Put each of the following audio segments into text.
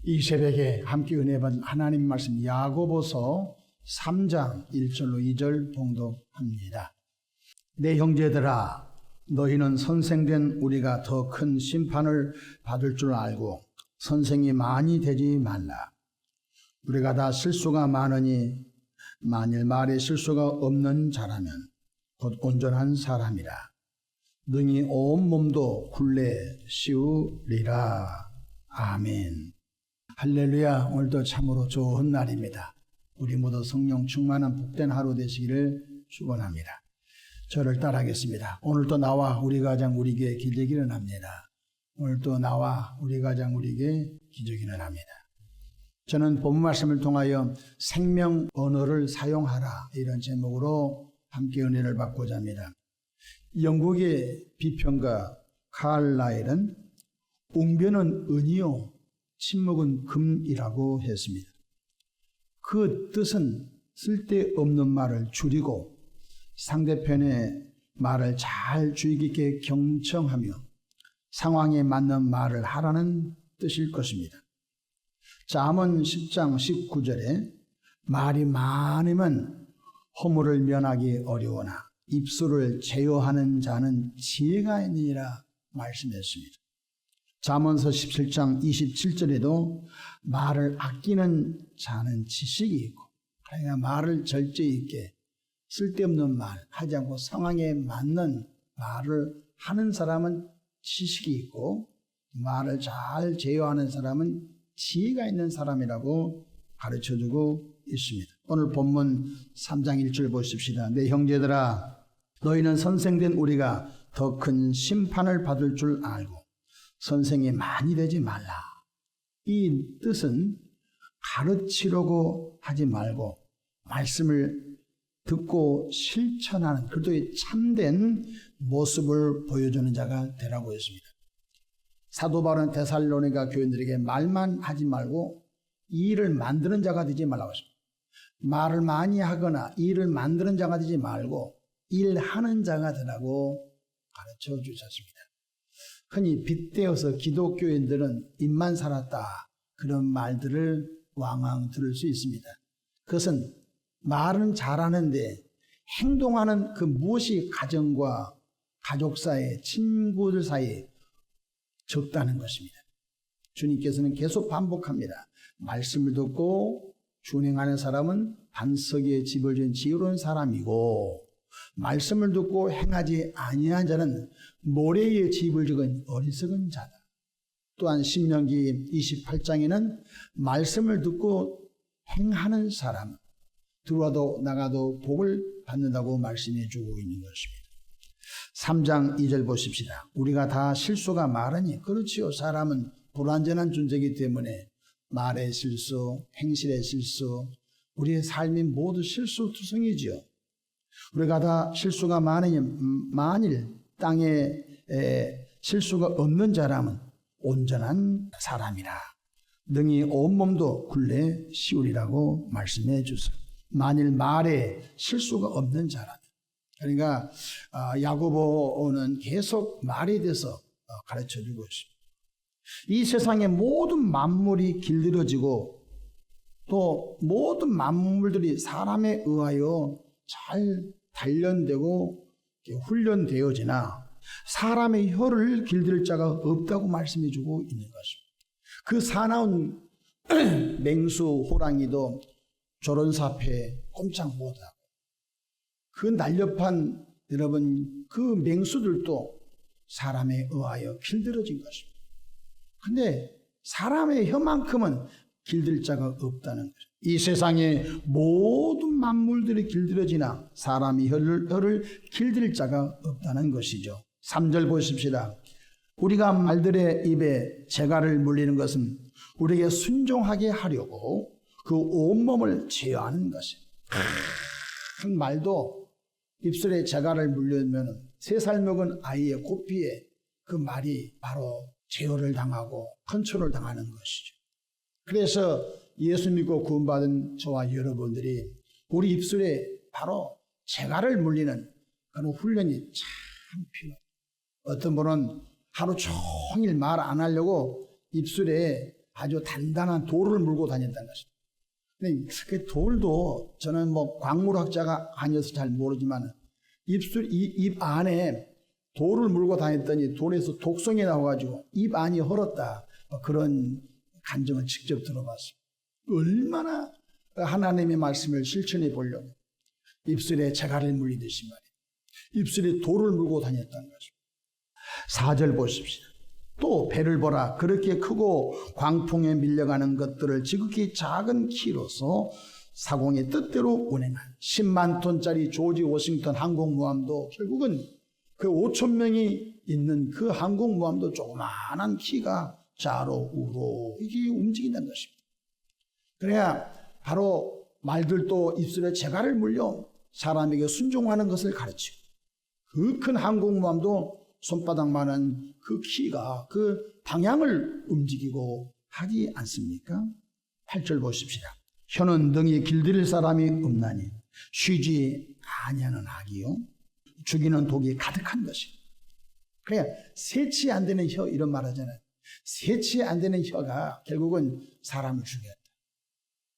이 새벽에 함께 은혜 받은 하나님 말씀 야고보서 3장 1절로 2절 봉독합니다. 내 형제들아, 너희는 선생된 우리가 더 큰 심판을 받을 줄 알고 선생이 많이 되지 말라. 우리가 다 실수가 많으니 만일 말에 실수가 없는 자라면 곧 온전한 사람이라. 능히 온 몸도 굴레 씌우리라. 아멘. 할렐루야. 오늘도 참으로 좋은 날입니다. 우리 모두 성령 충만한 복된 하루 되시기를 축원합니다. 저를 따라하겠습니다. 오늘도 나와 우리 가정 우리에게 기적이 일어납니다. 오늘도 나와 우리 가정 우리에게 기적이 일어납니다. 저는 본문 말씀을 통하여 생명 언어를 사용하라, 이런 제목으로 함께 은혜를 받고자 합니다. 영국의 비평가 칼라일은 웅변은 은이요 침묵은 금이라고 했습니다. 그 뜻은 쓸데없는 말을 줄이고 상대편의 말을 잘 주의 깊게 경청하며 상황에 맞는 말을 하라는 뜻일 것입니다. 잠언 10장 19절에 말이 많으면 허물을 면하기 어려우나 입술을 제어하는 자는 지혜가 있느니라 말씀했습니다. 잠언서 17장 27절에도 말을 아끼는 자는 지식이 있고, 그러니까 말을 절제 있게 쓸데없는 말 하지 않고 상황에 맞는 말을 하는 사람은 지식이 있고, 말을 잘 제어하는 사람은 지혜가 있는 사람이라고 가르쳐주고 있습니다. 오늘 본문 3장 1절 보십시다. 내 형제들아, 너희는 선생된 우리가 더 큰 심판을 받을 줄 알고 선생이 많이 되지 말라. 이 뜻은 가르치려고 하지 말고 말씀을 듣고 실천하는 그리스도의 참된 모습을 보여주는 자가 되라고 했습니다. 사도 바울은 데살로니가 교인들에게 말만 하지 말고 일을 만드는 자가 되지 말라고 했습니다. 말을 많이 하거나 일을 만드는 자가 되지 말고 일하는 자가 되라고 가르쳐 주셨습니다. 흔히 빗대어서 기독교인들은 입만 살았다, 그런 말들을 왕왕 들을 수 있습니다. 그것은 말은 잘하는데 행동하는 그 무엇이 가정과 가족 사이에, 친구들 사이에 적다는 것입니다. 주님께서는 계속 반복합니다. 말씀을 듣고 준행하는 사람은 반석에 집을 지은 지혜로운 사람이고, 말씀을 듣고 행하지 아니한 자는 모래에 집을 지은 어리석은 자다. 또한 신명기 28장에는 말씀을 듣고 행하는 사람, 들어와도 나가도 복을 받는다고 말씀해 주고 있는 것입니다. 3장 2절 보십시다. 우리가 다 실수가 많으니, 그렇지요. 사람은 불완전한 존재이기 때문에 말의 실수, 행실의 실수, 우리의 삶이 모두 실수투성이지요. 우리가 다 실수가 많으니 만일 땅에 실수가 없는 자라면 온전한 사람이라. 능히 온몸도 굴레 씌우리라고 말씀해 주세요. 만일 말에 실수가 없는 자라면. 그러니까 야고보는 계속 말에 대해서 가르쳐주고 있습니다. 이 세상의 모든 만물이 길들여지고 또 모든 만물들이 사람에 의하여 잘 단련되고 훈련되어지나 사람의 혀를 길들일 자가 없다고 말씀해 주고 있는 것입니다. 그 사나운 맹수 호랑이도 조론사패 꼼짝 못하고, 그 날렵한 여러분 그 맹수들도 사람에 의하여 길들여진 것입니다. 근데 사람의 혀만큼은 길들 자가 없다는 거죠. 이 세상의 모든 만물들이 길들여지나 사람이 혀를 길들일 자가 없다는 것이죠. 3절 보십시다. 우리가 말들의 입에 재갈을 물리는 것은 우리에게 순종하게 하려고 그 온몸을 제어하는 것이에요. 큰 말도 입술에 재갈을 물리면 3살 먹은 아이의 고삐에 그 말이 바로 제어를 당하고 컨트롤 당하는 것이죠. 그래서 예수 믿고 구원받은 저와 여러분들이 우리 입술에 바로 재갈을 물리는 그런 훈련이 참 필요해요. 어떤 분은 하루 종일 말 안 하려고 입술에 아주 단단한 돌을 물고 다녔다는 것입니다. 근데 그 돌도 저는 뭐 광물학자가 아니어서 잘 모르지만 입 안에 돌을 물고 다녔더니 돌에서 독성이 나와가지고 입 안이 헐었다. 그런 간증을 직접 들어봤습니다. 얼마나 하나님의 말씀을 실천해 보려고 입술에 재갈을 물리듯이 말이에요. 입술에 돌을 물고 다녔다는 거죠. 4절 보십시오. 또 배를 보라. 그렇게 크고 광풍에 밀려가는 것들을 지극히 작은 키로서 사공의 뜻대로 운행한 10만 톤짜리 조지 워싱턴 항공모함도 결국은 그 5천 명이 있는 그 항공모함도 조그마한 키가 좌로 우로 이게 움직인다는 것입니다. 그래야 바로 말들도 입술에 재갈을 물려 사람에게 순종하는 것을 가르치고 그 큰 항공모함도 손바닥만한 그 키가 그 방향을 움직이고 하지 않습니까? 8절 보십시다. 혀는 능히 길들일 사람이 없나니 쉬지 아니하는 악이요 죽이는 독이 가득한 것이. 그래 세치 안 되는 혀 이런 말 하잖아요. 세치 안 되는 혀가 결국은 사람을 죽였다.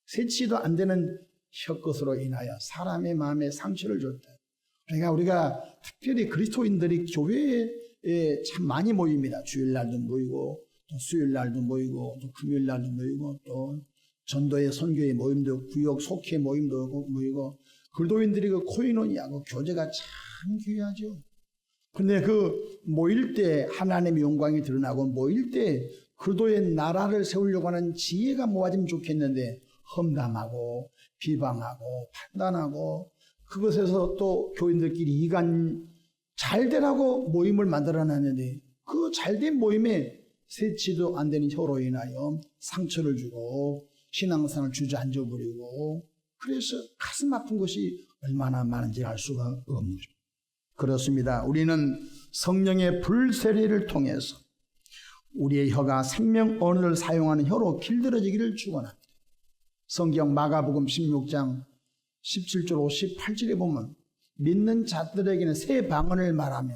세치도 안 되는 혀 것으로 인하여 사람의 마음에 상처를 줬다. 그러니까 우리가 특별히 그리스도인들이 교회에 참 많이 모입니다. 주일날도 모이고 또 수요일날도 모이고 또 금요일날도 모이고 또 전도의 선교의 모임도 구역 속회 모임도 모이고 그리스도인들이 그 코이노니아고 교제가 참 귀하죠. 근데 그 모일 때 하나님의 영광이 드러나고 모일 때 그리스도의 나라를 세우려고 하는 지혜가 모아지면 좋겠는데 험담하고 비방하고 판단하고 그것에서 또 교인들끼리 이간 잘되라고 모임을 만들어놨는데 그 잘된 모임에 세치도 안 되는 혀로 인하여 상처를 주고 신앙생활을 주저앉아버리고 그래서 가슴 아픈 것이 얼마나 많은지 알 수가 없는 거죠. 그렇습니다. 우리는 성령의 불세례를 통해서 우리의 혀가 생명 언어를 사용하는 혀로 길들여지기를 축원합니다. 성경 마가복음 16장 17절 58절에 보면 믿는 자들에게는 새 방언을 말하며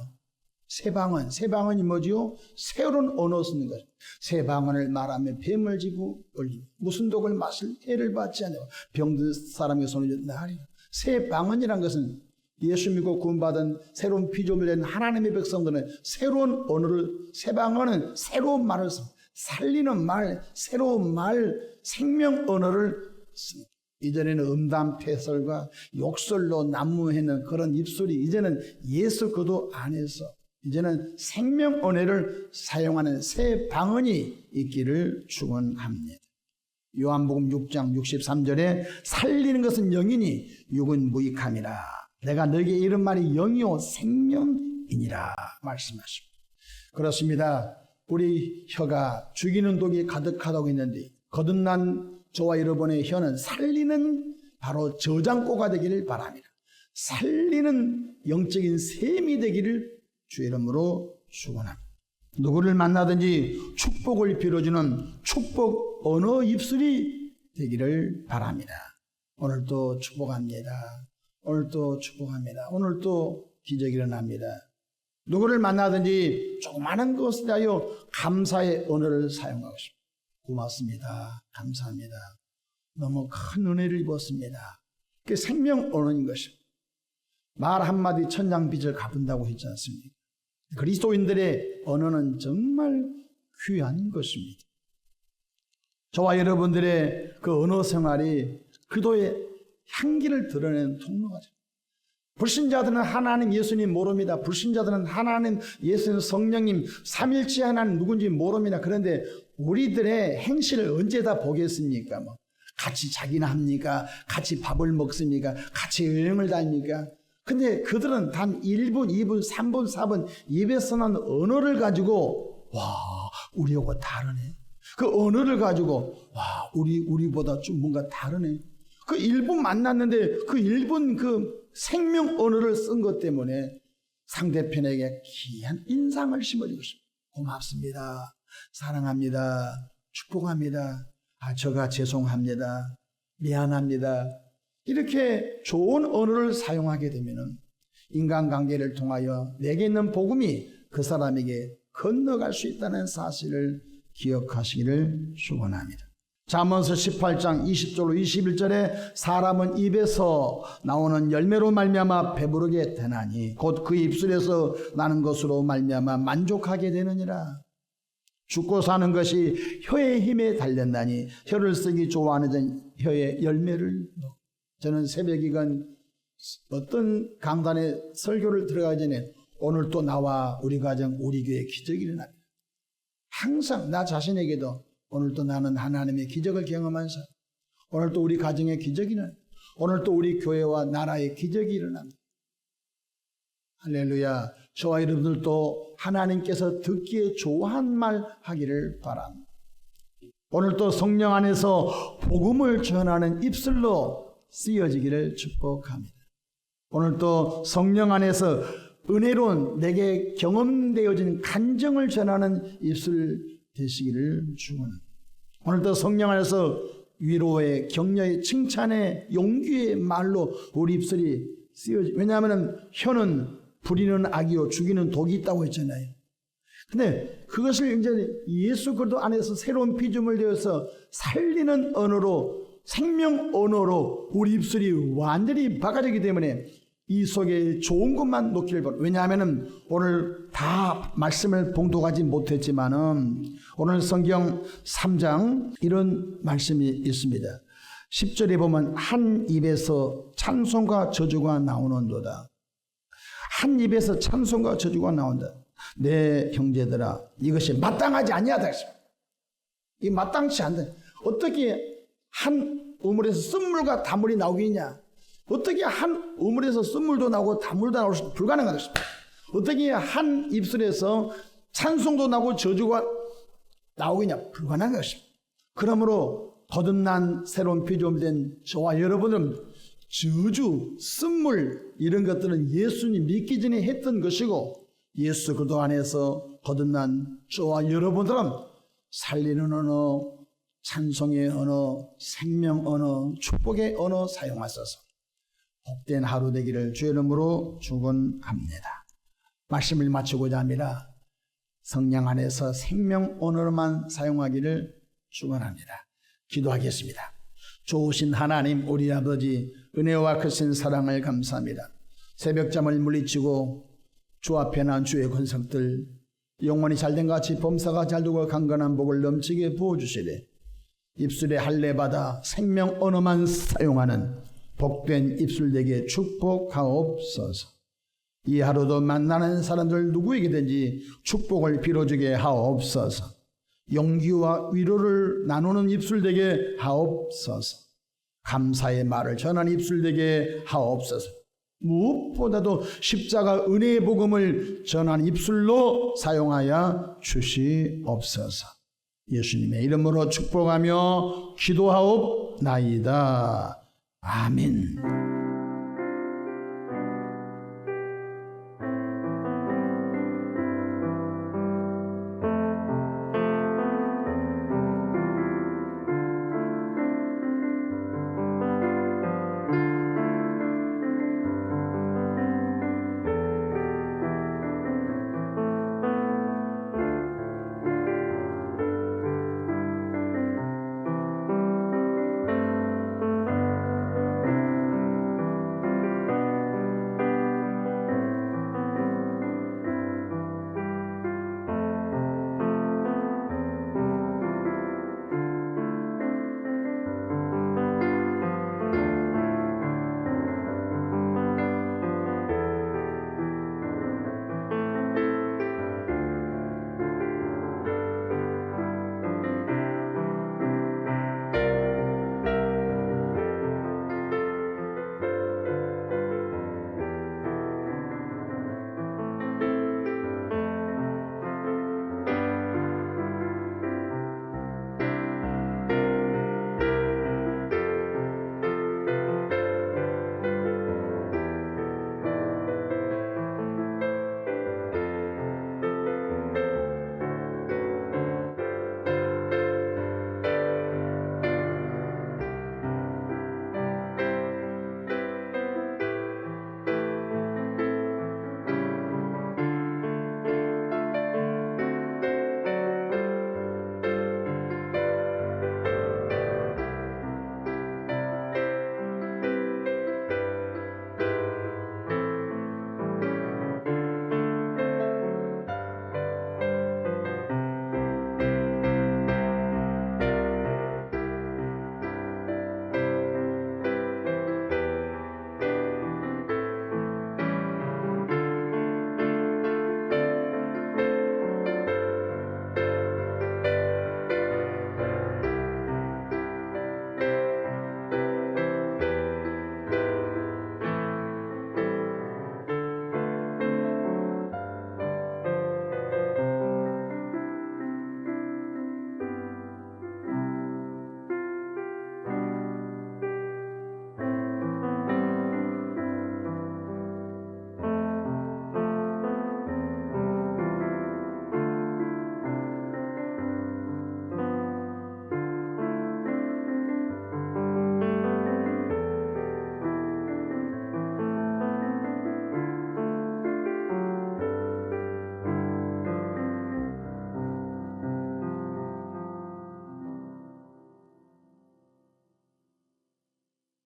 새 방언이 뭐지요? 새로운 언어 쓰는 거죠. 새 방언을 말하며 뱀을 집어 올리며 무슨 독을 마실 해를 받지 않고 병든 사람의 손을 나으리라. 새 방언이란 것은 예수 믿고 구원받은 새로운 피조물 된 하나님의 백성들은 새로운 언어를 새 방언은 새로운 말을 씁니다. 살리는 말, 새로운 말, 생명 언어를 씁니다. 이전에는 음담 패설과 욕설로 난무했는 그런 입술이 이제는 예수 그도 안에서 이제는 생명 언어를 사용하는 새 방언이 있기를 축원합니다. 요한복음 6장 63절에 살리는 것은 영이니 육은 무익함이라. 내가 너에게 이런 말이 영이요 생명이니라 말씀하십니다. 그렇습니다. 우리 혀가 죽이는 독이 가득하다고 했는데 거듭난 저와 여러분의 혀는 살리는 바로 저장고가 되기를 바랍니다. 살리는 영적인 샘이 되기를 주의 이름으로 축원합니다. 누구를 만나든지 축복을 빌어주는 축복 언어 입술이 되기를 바랍니다. 오늘도 축복합니다. 오늘도 축복합니다. 오늘도 기적이 일어납니다. 누구를 만나든지 조그마한 것에 대하여 감사의 언어를 사용하고 싶습니다. 고맙습니다. 감사합니다. 너무 큰 은혜를 입었습니다. 그게 생명 언어인 것입니다. 말 한마디 천냥빚을 갚은다고 했지 않습니까? 그리스도인들의 언어는 정말 귀한 것입니다. 저와 여러분들의 그 언어 생활이 그도의 향기를 드러내는 통로가 됩니다. 불신자들은 하나님 예수님 모릅니다. 불신자들은 하나님 예수님 성령님 삼일째 하나님 누군지 모릅니다. 그런데 우리들의 행실을 언제 다 보겠습니까? 뭐 같이 자기나 합니까? 같이 밥을 먹습니까? 같이 여행을 다닙니까? 근데 그들은 단 1분, 2분, 3분, 4분 입에 써난 언어를 가지고 와 우리하고 다르네. 그 언어를 가지고 와 우리보다 좀 뭔가 다르네. 그 1분 만났는데 그 1분 그 생명 언어를 쓴 것 때문에 상대편에게 귀한 인상을 심어주고 싶습니다. 고맙습니다. 사랑합니다. 축복합니다. 저가 죄송합니다. 미안합니다. 이렇게 좋은 언어를 사용하게 되면 인간관계를 통하여 내게 있는 복음이 그 사람에게 건너갈 수 있다는 사실을 기억하시기를 축원합니다. 잠언서 18장 20절로 21절에 사람은 입에서 나오는 열매로 말미암아 배부르게 되나니 곧 그 입술에서 나는 것으로 말미암아 만족하게 되느니라. 죽고 사는 것이 혀의 힘에 달렸나니 혀를 쓰기 좋아하는 혀의 열매를. 저는 새벽이건 어떤 강단에 설교를 들어가기 전에 오늘 또 나와 우리 가정 우리 교회 기적이 일어납니다. 항상 나 자신에게도 오늘 또 나는 하나님의 기적을 경험하면서 오늘 또 우리 가정의 기적이 일어납니다. 오늘 또 우리 교회와 나라의 기적이 일어납니다. 할렐루야. 저와 여러분들도 하나님께서 듣기에 좋아한 말 하기를 바랍니다. 오늘 또 성령 안에서 복음을 전하는 입술로 쓰여지기를 축복합니다. 오늘 또 성령 안에서 은혜로운 내게 경험되어진 간증을 전하는 입술 되시기를 축원합니다. 오늘도 성령 안에서 위로의, 격려의, 칭찬의, 용기의 말로 우리 입술이 쓰여지. 왜냐하면 혀는 부리는 악이요 죽이는 독이 있다고 했잖아요. 근데 그것을 이제 예수 그리스도 안에서 새로운 피조물 되어서 살리는 언어로, 생명 언어로 우리 입술이 완전히 바꿔지기 때문에 이 속에 좋은 것만 놓기를 바랍니다. 왜냐하면 오늘 다 말씀을 봉독하지 못했지만은 오늘 성경 3장 이런 말씀이 있습니다. 10절에 보면 한 입에서 찬송과 저주가 나오는도다. 한 입에서 찬송과 저주가 나온다. 내 형제들아 이것이 마땅하지 아니하다. 이 마땅치 않다. 어떻게 한 우물에서 쓴물과 단물이 나오겠냐? 어떻게 한 우물에서 쓴물도 나오고 단물도 나올 수 불가능하다. 어떻게 한 입술에서 찬송도 나오고 저주가 나오겠냐? 불가능한 것입니다. 그러므로 거듭난 새로운 피조물된 저와 여러분은 저주, 쓴물 이런 것들은 예수님 믿기 전에 했던 것이고 예수 그리스도 안에서 거듭난 저와 여러분들은 살리는 언어, 찬송의 언어, 생명 언어, 축복의 언어 사용하셔서 복된 하루 되기를 주의 이름으로 축원합니다. 말씀을 마치고자 합니다. 성령 안에서 생명 언어로만 사용하기를 축원합니다. 기도하겠습니다. 좋으신 하나님 우리 아버지 은혜와 크신 사랑을 감사합니다. 새벽잠을 물리치고 주 앞에 난 주의 권석들 영원히 잘된 같이 범사가 잘되고 강건한 복을 넘치게 부어주시되 입술에 할례받아 생명 언어만 사용하는 복된 입술 되게 축복하옵소서. 이 하루도 만나는 사람들 누구에게든지 축복을 빌어주게 하옵소서. 용기와 위로를 나누는 입술 되게 하옵소서. 감사의 말을 전하는 입술 되게 하옵소서. 무엇보다도 십자가 은혜의 복음을 전하는 입술로 사용하여 주시옵소서. 예수님의 이름으로 축복하며 기도하옵나이다. 아멘.